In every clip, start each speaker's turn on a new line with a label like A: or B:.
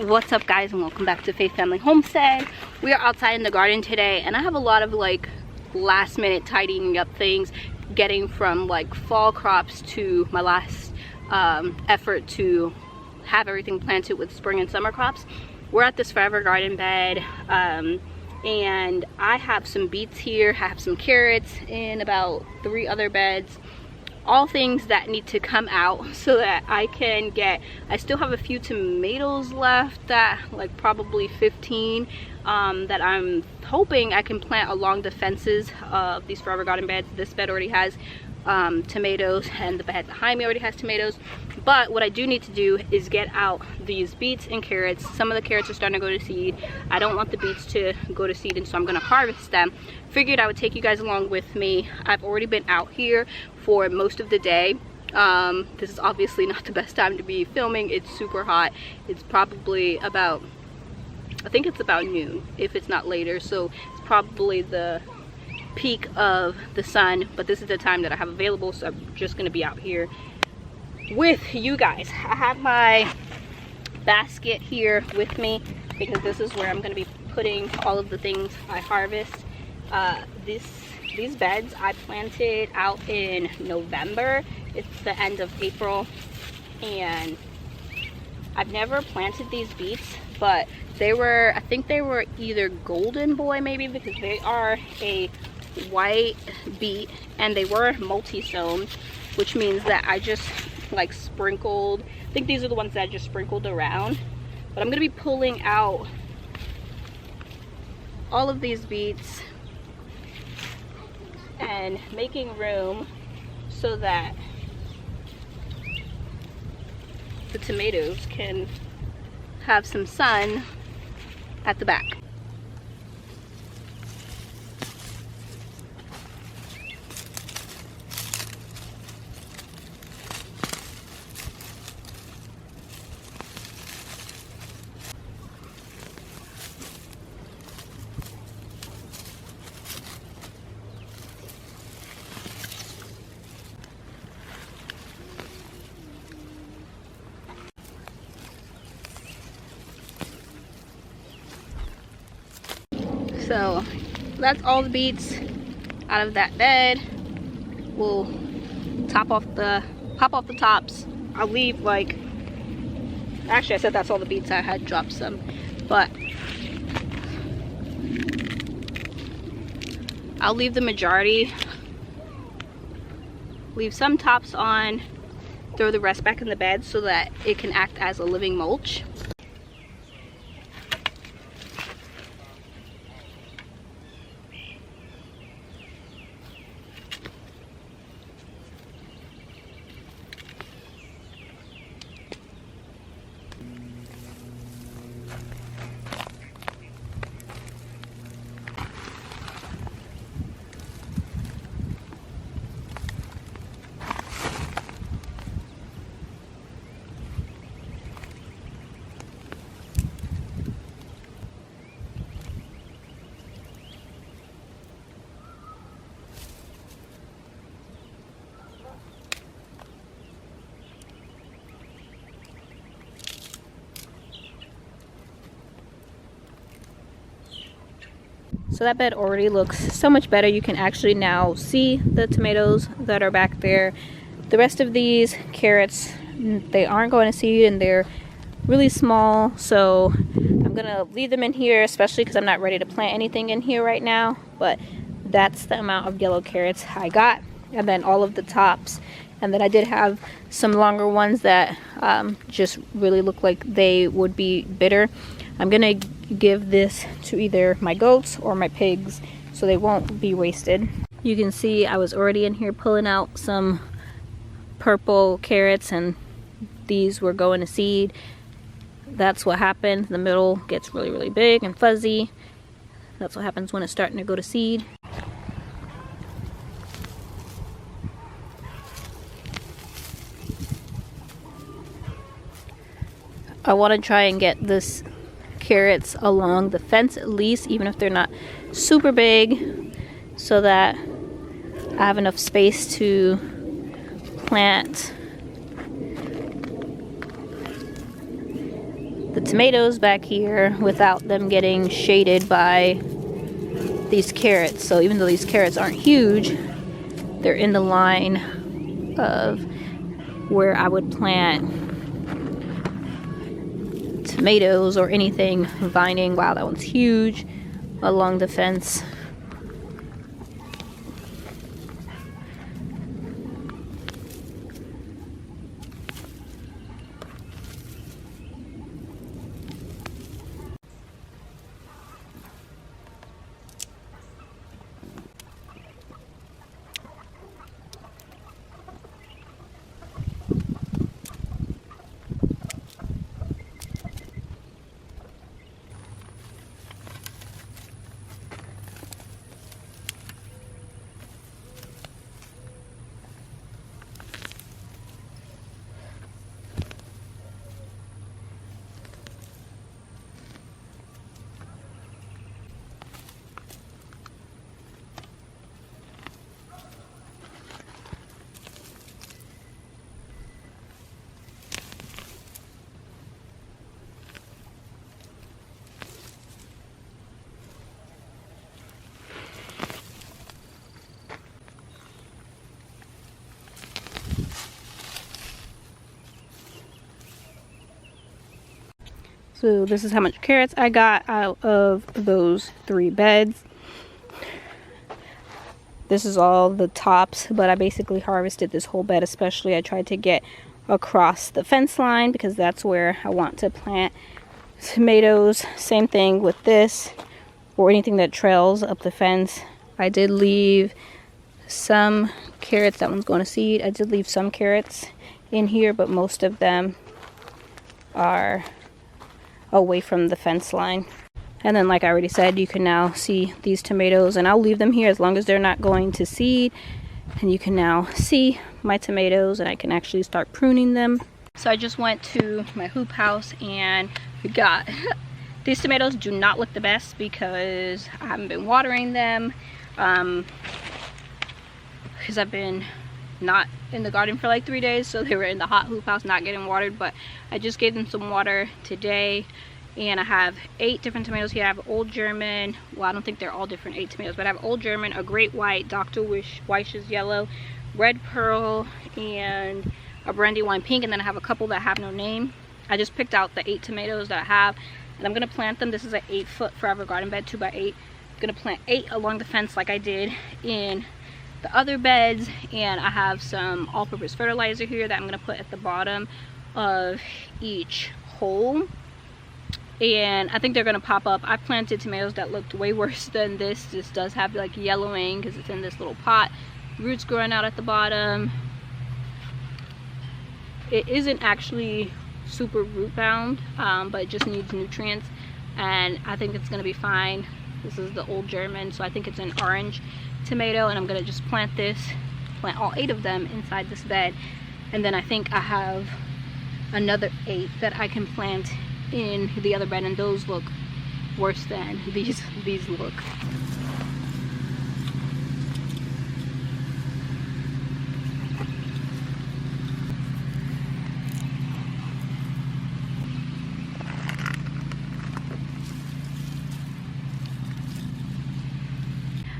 A: What's up, guys, and welcome back to Faith Family Homestead. We are outside in the garden today, and I have a lot of like last minute tidying up things, getting from like fall crops to my last effort to have everything planted with spring and summer crops. We're at this forever garden bed, and I have some beets here, I have some carrots in about 3 other beds. All things that need to come out so that I can get, I still have a few tomatoes left, that like probably 15 that I'm hoping I can plant along the fences of these forever garden beds. This bed already has tomatoes, and the bed behind me already has tomatoes. But what I do need to do is get out these beets and carrots. Some of the carrots are starting to go to seed. I don't want the beets to go to seed, and so I'm going to harvest them. Figured I would take you guys along with me. I've already been out here for most of the day. This is obviously not the best time to be filming. It's super hot. It's probably about, I think it's about noon, if it's not later. So it's probably the peak of the sun, but this is the time that I have available, so I'm just going to be out here with you guys. I have my basket here with me because this is where I'm going to be putting all of the things I harvest. These beds I planted out in November. It's the end of April, and I've never planted these beets, but they were, I think they were either golden boy maybe, because they are a white beet, and they were multi-sown, which means that I just like sprinkled, I think these are the ones that I just sprinkled around. But I'm gonna be pulling out all of these beets and making room so that the tomatoes can have some sun at the back. So that's all the beets out of that bed. We'll pop off the tops. I'll leave like, actually I said that's all the beets. I had dropped some, but I'll leave the majority. Leave some tops on, throw the rest back in the bed so that it can act as a living mulch. So that bed already looks so much better. You can actually now see the tomatoes that are back there. The rest of these carrots, they aren't going to seed, and they're really small. So I'm gonna leave them in here, especially because I'm not ready to plant anything in here right now. But that's the amount of yellow carrots I got, and then all of the tops. And then I did have some longer ones that just really look like they would be bitter. I'm gonna give this to either my goats or my pigs so they won't be wasted. You can see I was already in here pulling out some purple carrots, and these were going to seed. That's what happens. The middle gets really, really big and fuzzy. That's what happens when it's starting to go to seed. I want to try and get this carrots along the fence at least, even if they're not super big, so that I have enough space to plant the tomatoes back here without them getting shaded by these carrots. So even though these carrots aren't huge, they're in the line of where I would plant tomatoes or anything vining. Wow, that one's huge, along the fence. So this is how much carrots I got out of those 3 beds. This is all the tops, but I basically harvested this whole bed. Especially I tried to get across the fence line because that's where I want to plant tomatoes. Same thing with this, or anything that trails up the fence. I did leave some carrots. That one's going to seed. I did leave some carrots in here, but most of them are away from the fence line. And then, like I already said, you can now see these tomatoes, and I'll leave them here as long as they're not going to seed. And you can now see my tomatoes, and I can actually start pruning them. So I just went to my hoop house and we got these tomatoes. Do not look the best because I haven't been watering them, because I've been not in the garden for like 3 days, so they were in the hot hoop house not getting watered. But I just gave them some water today, and I have 8 different tomatoes here. I have Old German. Well, I don't think they're all different 8 tomatoes, but I have Old German, a Great White, Dr. Weish's Yellow, Red Pearl, and a Brandywine Pink. And then I have a couple that have no name. I just picked out the 8 tomatoes that I have, and I'm gonna plant them. This is an 8-foot forever garden bed, 2x8. I'm gonna plant 8 along the fence like I did in the other beds, and I have some all-purpose fertilizer here that I'm going to put at the bottom of each hole, and I think they're going to pop up. I planted tomatoes that looked way worse than this. This does have like yellowing because it's in this little pot, roots growing out at the bottom. It isn't actually super root bound, but it just needs nutrients, and I think it's going to be fine. This is the Old German, so I think it's an orange tomato, and I'm gonna just plant all 8 of them inside this bed. And then I think I have another 8 that I can plant in the other bed, and those look worse than these look.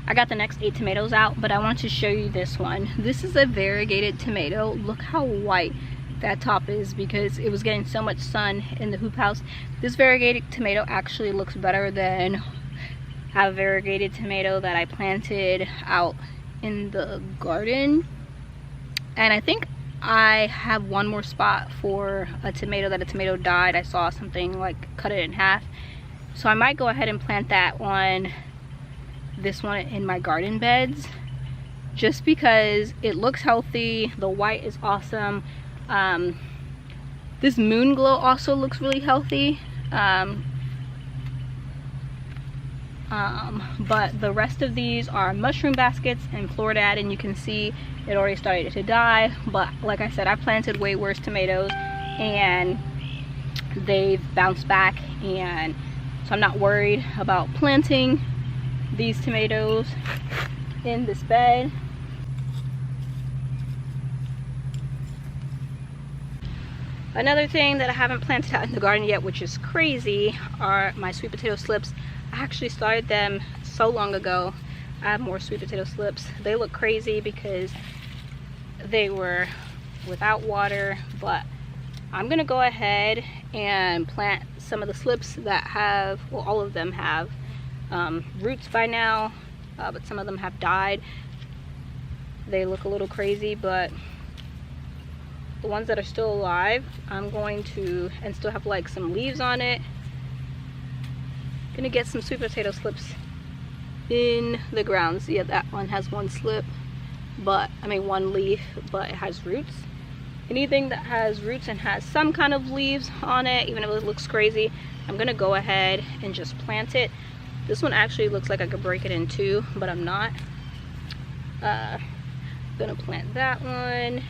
A: I got the next 8 tomatoes out, but I want to show you this one. This is a variegated tomato. Look how white that top is because it was getting so much sun in the hoop house. This variegated tomato actually looks better than a variegated tomato that I planted out in the garden. And I think I have one more spot for a tomato that a tomato died. I saw something like cut it in half. So I might go ahead and plant that on this one in my garden beds, just because it looks healthy. The white is awesome. This moon glow also looks really healthy, but the rest of these are mushroom baskets and Floridad, and you can see it already started to die. But like I said, I planted way worse tomatoes and they've bounced back, and so I'm not worried about planting these tomatoes in this bed. Another thing that I haven't planted out in the garden yet, which is crazy, are my sweet potato slips. I actually started them so long ago. I have more sweet potato slips. They look crazy because they were without water, but I'm gonna go ahead and plant some of the slips that have, well, all of them have roots by now, but some of them have died. They look a little crazy, but the ones that are still alive, I'm going to, and still have like some leaves on it, gonna get some sweet potato slips in the ground. So yeah, that one has one slip, but I mean one leaf, but it has roots. Anything that has roots and has some kind of leaves on it, even if it looks crazy, I'm gonna go ahead and just plant it. This one actually looks like I could break it in two, but I'm not. Gonna plant that one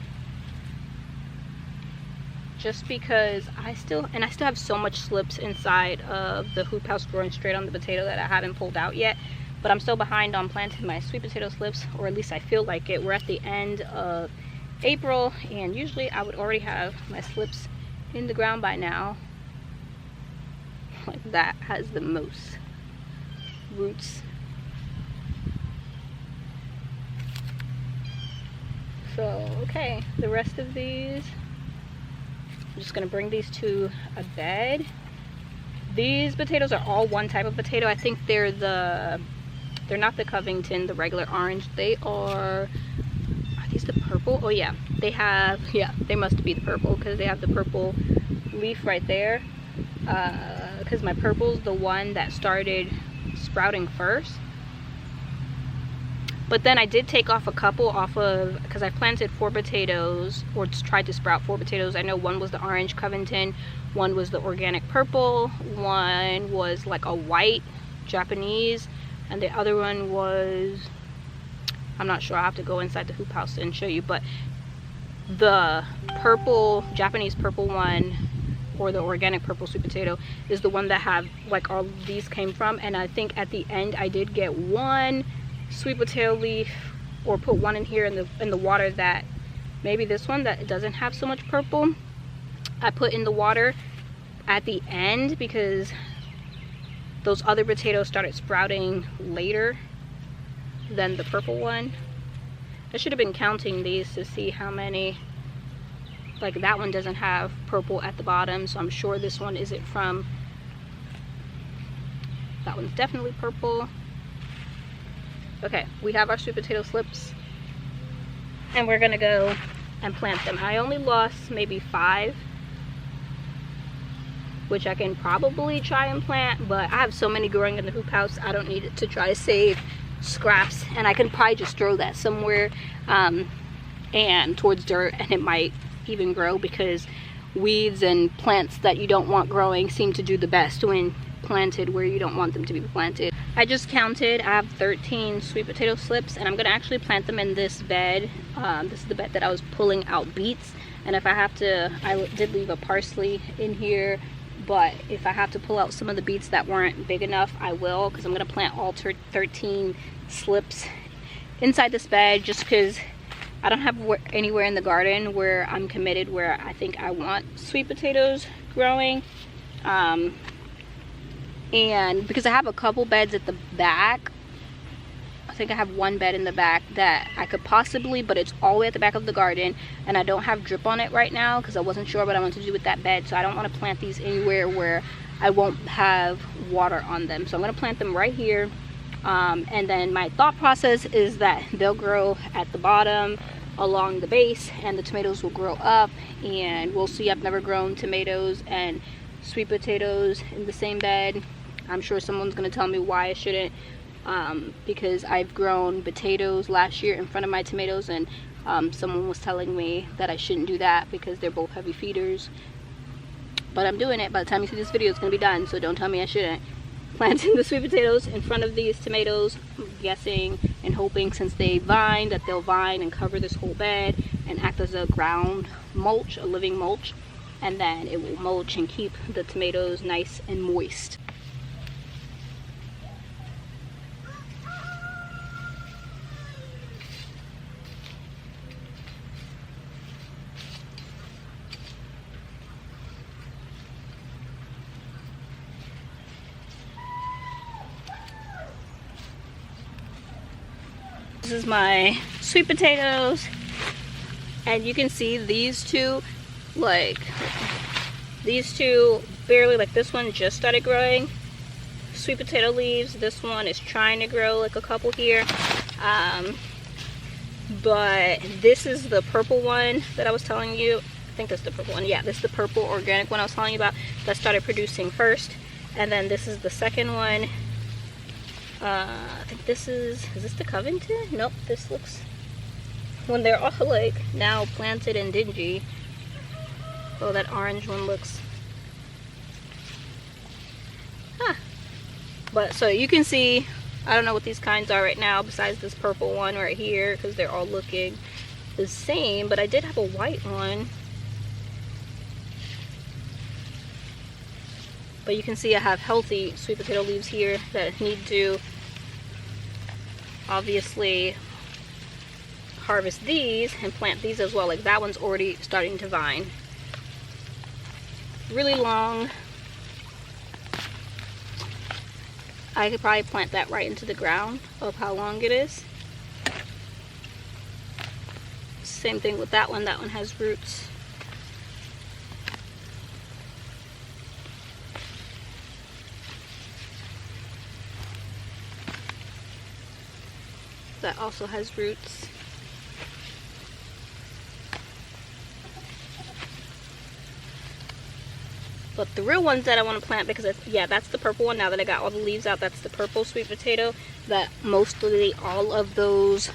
A: just because I still have so much slips inside of the hoop house growing straight on the potato that I haven't pulled out yet. But I'm still behind on planting my sweet potato slips, or at least I feel like it. We're at the end of April, and usually I would already have my slips in the ground by now. Like that has the most roots. So okay, the rest of these, I'm just gonna bring these to a bed. These potatoes are all one type of potato. I think they're not the Covington, the regular orange. They are these the purple? Oh yeah, they have, yeah, they must be the purple because they have the purple leaf right there. Because my purple's the one that started sprouting first. But then I did take off a couple off of, because I planted 4 potatoes, or tried to sprout 4 potatoes. I know one was the orange Covington, one was the organic purple, one was like a white Japanese, and the other one was, I'm not sure, I'll have to go inside the hoop house and show you, but the purple, Japanese purple one, or the organic purple sweet potato, is the one that have, like, all these came from. And I think at the end I did get one sweet potato leaf, or put one in here in the water, that maybe this one that doesn't have so much purple, I put in the water at the end because those other potatoes started sprouting later than the purple one. I should have been counting these to see how many. Like that one doesn't have purple at the bottom, so I'm sure this one isn't from, that one's definitely purple. Okay, we have our sweet potato slips, and we're gonna go and plant them. I only lost maybe 5, which I can probably try and plant, but I have so many growing in the hoop house, I don't need it to try to save scraps, and I can probably just throw that somewhere and towards dirt, and it might even grow, because weeds and plants that you don't want growing seem to do the best when planted where you don't want them to be planted. I just counted, I have 13 sweet potato slips, and I'm gonna actually plant them in this bed. This is the bed that I was pulling out beets, and if I have to, I did leave a parsley in here, but if I have to pull out some of the beets that weren't big enough, I will, because I'm gonna plant all 13 slips inside this bed, just because I don't have anywhere in the garden where I'm committed, where I think I want sweet potatoes growing. And because I have a couple beds at the back, I think I have one bed in the back that I could possibly, but it's all the way at the back of the garden, and I don't have drip on it right now because I wasn't sure what I wanted to do with that bed, so I don't want to plant these anywhere where I won't have water on them. So I'm going to plant them right here. And then my thought process is that they'll grow at the bottom along the base, and the tomatoes will grow up, and we'll see. I've never grown tomatoes and sweet potatoes in the same bed. I'm sure someone's going to tell me why I shouldn't, because I've grown potatoes last year in front of my tomatoes, and someone was telling me that I shouldn't do that because they're both heavy feeders. But I'm doing it. By the time you see this video, it's going to be done, so don't tell me I shouldn't. Planting the sweet potatoes in front of these tomatoes, I'm guessing and hoping, since they vine, that they'll vine and cover this whole bed and act as a ground mulch, a living mulch, and then it will mulch and keep the tomatoes nice and moist. This is my sweet potatoes, and you can see these two, like these two barely, like this one just started growing sweet potato leaves. This one is trying to grow like a couple here, but this is the purple one that I was telling you. I think that's the purple one. Yeah, this is the purple organic one I was telling you about that started producing first, and then this is the second one. I think this is this the Covington? Nope, this looks, when they're all like now planted and dingy. Oh, that orange one looks, but so you can see, I don't know what these kinds are right now besides this purple one right here, because they're all looking the same, but I did have a white one. But you can see I have healthy sweet potato leaves here that need to obviously harvest these and plant these as well. Like that one's already starting to vine. Really long. I could probably plant that right into the ground of how long it is. Same thing with that one. That one has roots. That also has roots. But the real ones that I want to plant, because yeah, that's the purple one. Now that I got all the leaves out, that's the purple sweet potato. That mostly all of those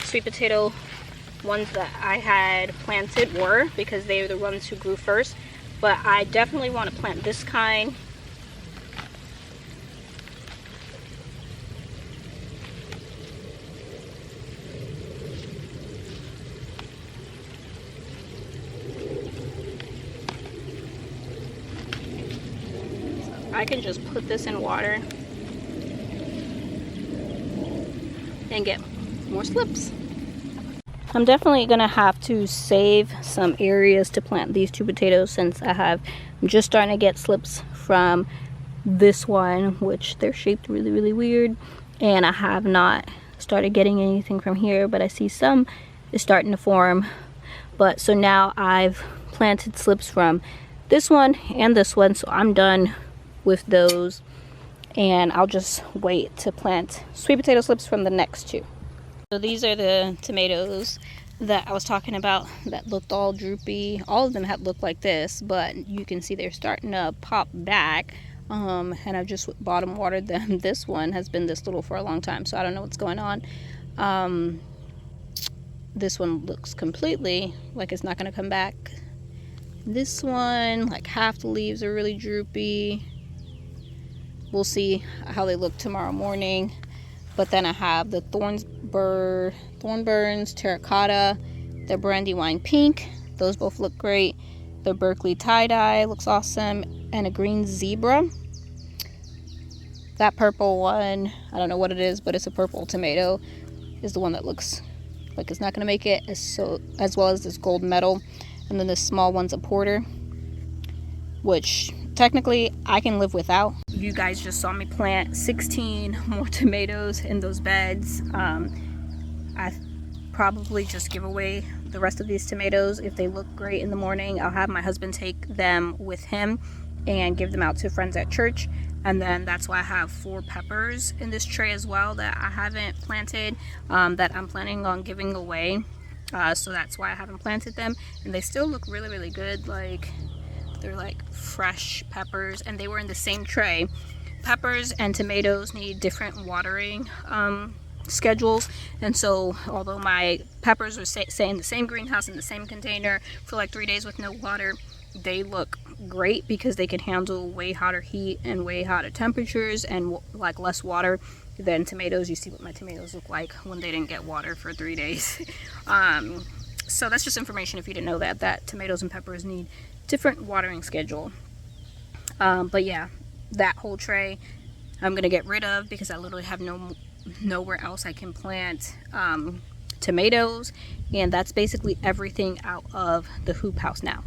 A: sweet potato ones that I had planted were, because they were the ones who grew first. But I definitely want to plant this kind. I can just put this in water and get more slips. I'm definitely gonna have to save some areas to plant these two potatoes, since I'm just starting to get slips from this one, which they're shaped really weird, and I have not started getting anything from here, but I see some is starting to form. But so now I've planted slips from this one and this one, so I'm done with those, and I'll just wait to plant sweet potato slips from the next two. So these are the tomatoes that I was talking about that looked all droopy. All of them had looked like this, but you can see they're starting to pop back, and I've just bottom watered them. This one has been this little for a long time, so I don't know what's going on. This one looks completely like it's not going to come back. This one, like half the leaves are really droopy. We'll see how they look tomorrow morning. But then I have the Thornburns Terracotta, the Brandywine Pink. Those both look great. The Berkeley Tie-Dye looks awesome. And a Green Zebra. That purple one, I don't know what it is, but it's a purple tomato, is the one that looks like it's not going to make it, as well as this Gold Medal. And then this small one's a Porter, which technically I can live without. You guys just saw me plant 16 more tomatoes in those beds. I probably just give away the rest of these tomatoes. If they look great in the morning, I'll have my husband take them with him and give them out to friends at church. And then that's why I have 4 peppers in this tray as well that I haven't planted, that I'm planning on giving away. So that's why I haven't planted them, and they still look really good. Like, they're like fresh peppers, and they were in the same tray. Peppers and tomatoes need different watering schedules, and so although my peppers were say in the same greenhouse in the same container for like 3 days with no water, they look great because they can handle way hotter heat and way hotter temperatures and like less water than tomatoes. You see what my tomatoes look like when they didn't get water for 3 days. So that's just information if you didn't know that tomatoes and peppers need different watering schedule. But yeah, that whole tray I'm gonna get rid of because I literally have nowhere else I can plant tomatoes, and that's basically everything out of the hoop house now.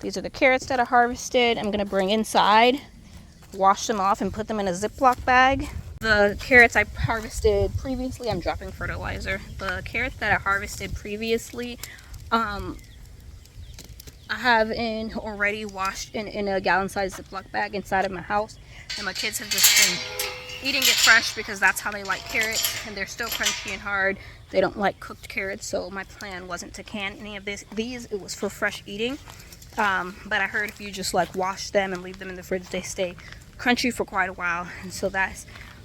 A: These are the carrots that I harvested. I'm gonna bring inside, wash them off, and put them in a Ziploc bag The carrots I harvested previously, I'm dropping fertilizer. The carrots that I harvested previously, I have already washed in a gallon-sized Ziploc bag inside of my house, and my kids have just been eating it fresh because that's how they like carrots, and they're still crunchy and hard. They don't like cooked carrots, so my plan wasn't to can any of these. It was for fresh eating. But I heard if you just like wash them and leave them in the fridge, they stay crunchy for quite a while, and so that's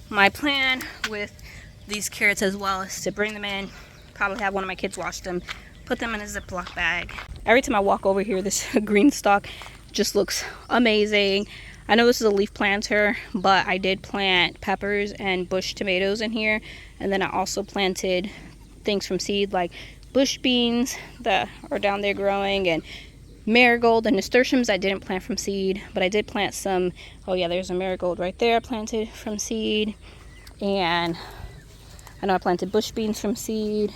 A: my plan with these carrots as well, is to bring them in, probably have one of my kids wash them, put them in a Ziploc bag. Every time I walk over here, this Greenstalk just looks amazing. I know this is a leaf planter, but I did plant peppers and bush tomatoes in here, and then I also planted things from seed like bush beans that are down there growing, and marigold and nasturtiums I didn't plant from seed, but I did plant some. Oh yeah, there's a marigold right there I planted from seed, and I know I planted bush beans from seed.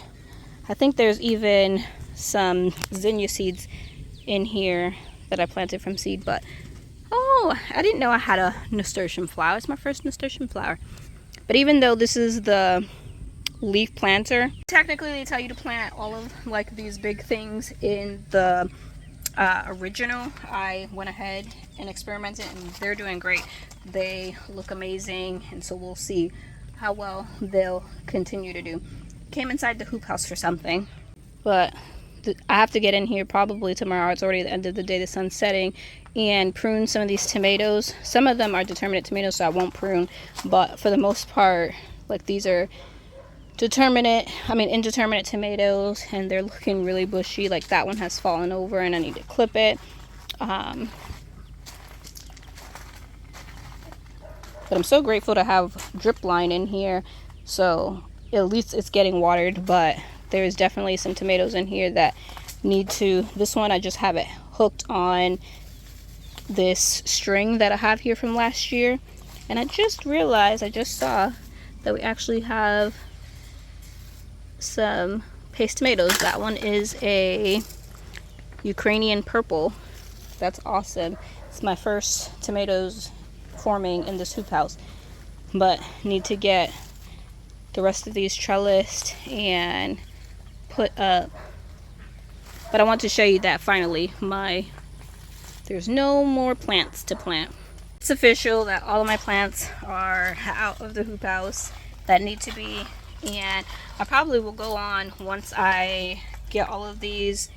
A: I think there's even some zinnia seeds in here that I planted from seed, but oh, I didn't know I had a nasturtium flower. It's my first nasturtium flower. But even though this is the leaf planter, technically they tell you to plant all of like these big things in the original. I went ahead and experimented, and they're doing great. They look amazing, and so we'll see how well they'll continue to do. Came inside the hoop house for something, but I have to get in here probably tomorrow. It's already the end of the day, the sun's setting, and prune some of these tomatoes. Some of them are determinate tomatoes, so I won't prune, but for the most part, like, these are indeterminate tomatoes, and they're looking really bushy. Like, that one has fallen over and I need to clip it. But I'm so grateful to have drip line in here, so at least it's getting watered. But there's definitely some tomatoes in here that need to, this one I just have it hooked on this string that I have here from last year, and I just saw that we actually have some paste tomatoes. That one is a Ukrainian purple. That's awesome. It's my first tomatoes forming in this hoop house, but need to get the rest of these trellised and put up. But I want to show you that finally there's no more plants to plant. It's official that all of my plants are out of the hoop house that need to be, and I probably will go on, once I get all of these,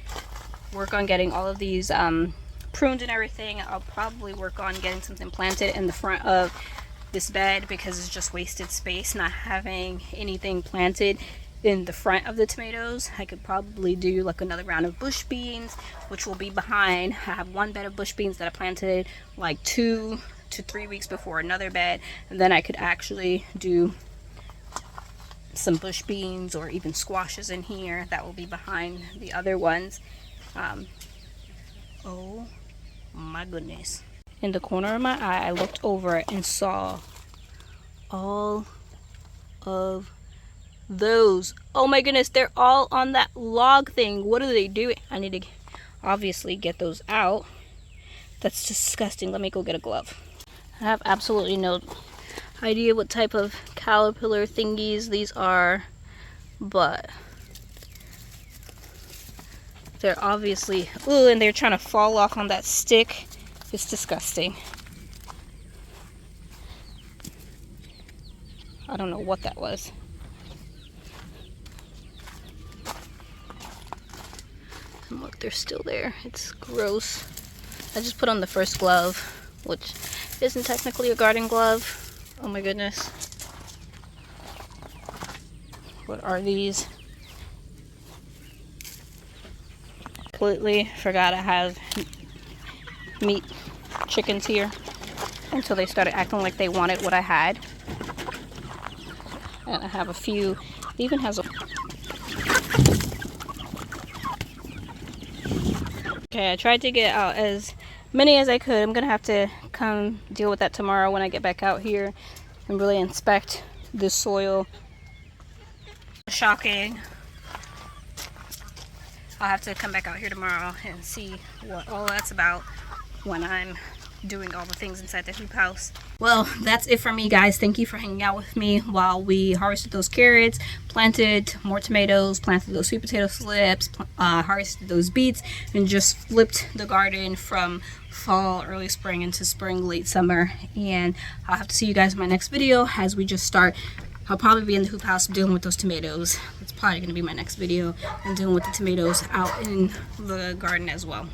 A: work on getting all of these pruned and everything. I'll probably work on getting something planted in the front of this bed, because it's just wasted space not having anything planted in the front of the tomatoes. I could probably do like another round of bush beans, which will be behind. I have one bed of bush beans that I planted like 2 to 3 weeks before another bed, and then I could actually do some bush beans or even squashes in here that will be behind the other ones. Oh my goodness. In the corner of my eye, I looked over and saw all of those. Oh my goodness, they're all on that log thing. What are they doing? I need to obviously get those out. That's disgusting. Let me go get a glove. I have absolutely no idea what type of caterpillar thingies these are, but they're obviously, ooh, and they're trying to fall off on that stick. It's disgusting. I don't know what that was. And look, they're still there. It's gross. I just put on the first glove, which isn't technically a garden glove. Oh my goodness. What are these? Completely forgot I have meat chickens here until they started acting like they wanted what I had. And I have a few. It even has a... Okay, I tried to get out as many as I could. I'm gonna have to come deal with that tomorrow when I get back out here and really inspect this soil. Shocking. I'll have to come back out here tomorrow and see what all that's about when I'm doing all the things inside the hoop house. Well, that's it for me, guys. Thank you for hanging out with me while we harvested those carrots, planted more tomatoes, planted those sweet potato slips, harvested those beets, and just flipped the garden from fall, early spring into spring, late summer. And I'll have to see you guys in my next video as we just start. I'll probably be in the hoop house dealing with those tomatoes. That's probably going to be my next video, and dealing with the tomatoes out in the garden as well.